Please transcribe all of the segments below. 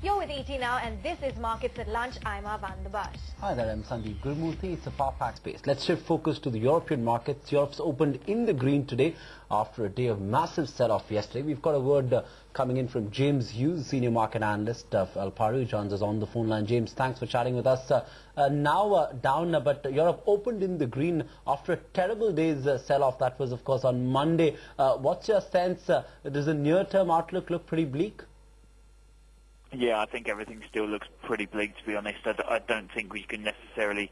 You're with ET Now, and this is Markets at Lunch. I'm Vandabas. Hi there, I'm Sandeep Gurmurthy. It's a far-fact space. Let's shift focus to the European markets. Europe's opened in the green today after a day of massive sell-off yesterday. We've got a word coming in from James Hughes, Senior Market Analyst of Alpari, who joins us on the phone line. James, thanks for chatting with us. Now down, but Europe opened in the green after a terrible day's sell-off. That was, of course, on Monday. What's your sense? Does the near-term outlook look pretty bleak? Yeah, I think everything still looks pretty bleak, to be honest. I don't think we can necessarily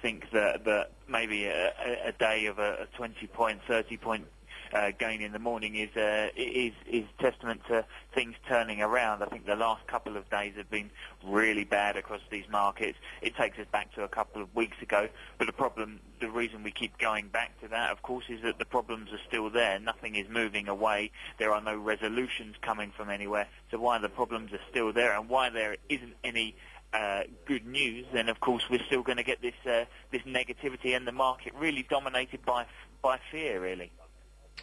think that maybe a day of a 20-point, 30-point gain in the morning is testament to things turning around. I think the last couple of days have been really bad across these markets. It takes us back to a couple of weeks ago, but the reason we keep going back to that, of course, is that the problems are still there. Nothing is moving away. There are no resolutions coming from anywhere. So why the problems are still there and why there isn't any good news, then of course we're still going to get this negativity and the market really dominated by fear, really.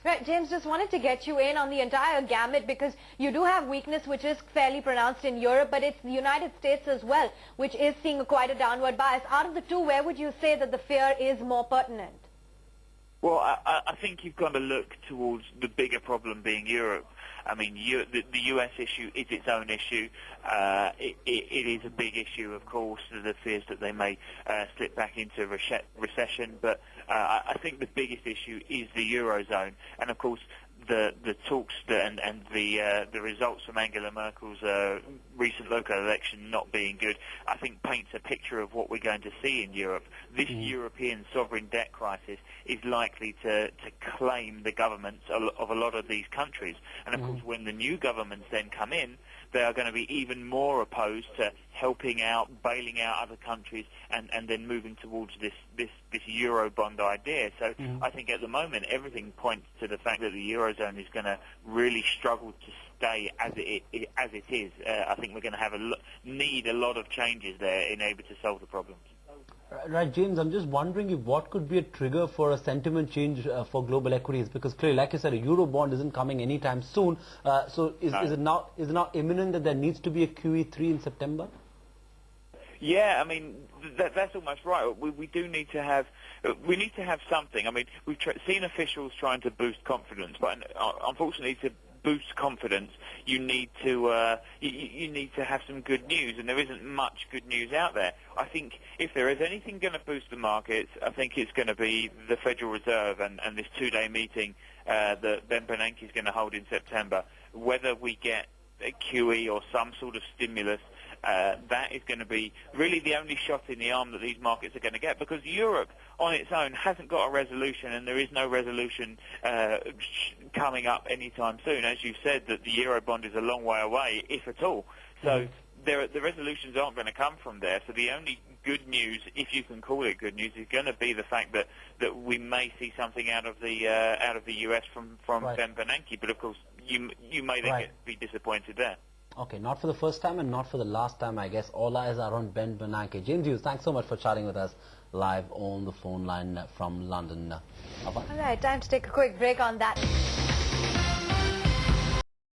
Right, James, just wanted to get you in on the entire gamut because you do have weakness which is fairly pronounced in Europe, but it's the United States as well, which is seeing quite a downward bias. Out of the two, where would you say that the fear is more pertinent? Well, I think you've got to look towards the bigger problem being Europe. I mean, the US issue is its own issue. It is a big issue, of course, the fears that they may slip back into recession. But I think the biggest issue is the Eurozone. And, of course, the talks and the results from Angela Merkel's recent local election not being good, I think paints a picture of what we're going to see in Europe. This European sovereign debt crisis is likely to claim the governments of a lot of these countries. And, of course, when the new governments then come in, they are going to be even more opposed to helping out, bailing out other countries, and then moving towards this Eurobond idea. So I think at the moment everything points to the fact that the Eurozone is going to really struggle to stay as it is. I think we're going to need a lot of changes there in order to solve the problems. Right, James, I'm just wondering if what could be a trigger for a sentiment change for global equities, because clearly, like you said, a Eurobond isn't coming anytime soon. So is it now imminent that there needs to be a QE3 in September? Yeah, I mean, that's almost right. We do need to have something. I mean, we've seen officials trying to boost confidence, but unfortunately to boost confidence, you need to have some good news, and there isn't much good news out there. I think if there is anything going to boost the markets, I think it's going to be the Federal Reserve and this two-day meeting that Ben Bernanke is going to hold in September. Whether we get a QE or some sort of stimulus, that is going to be really the only shot in the arm that these markets are going to get, because Europe on its own hasn't got a resolution, and there is no resolution coming up anytime soon. As you said, that the Eurobond is a long way away, if at all. So the resolutions aren't going to come from there. So the only good news, if you can call it good news, is going to be the fact that we may see something out of the US from Ben Bernanke. But of course, you may then be disappointed there. Okay, not for the first time and not for the last time, I guess. All eyes are on Ben Bernanke. James Hughes, thanks so much for chatting with us live on the phone line from London. All right, time to take a quick break on that.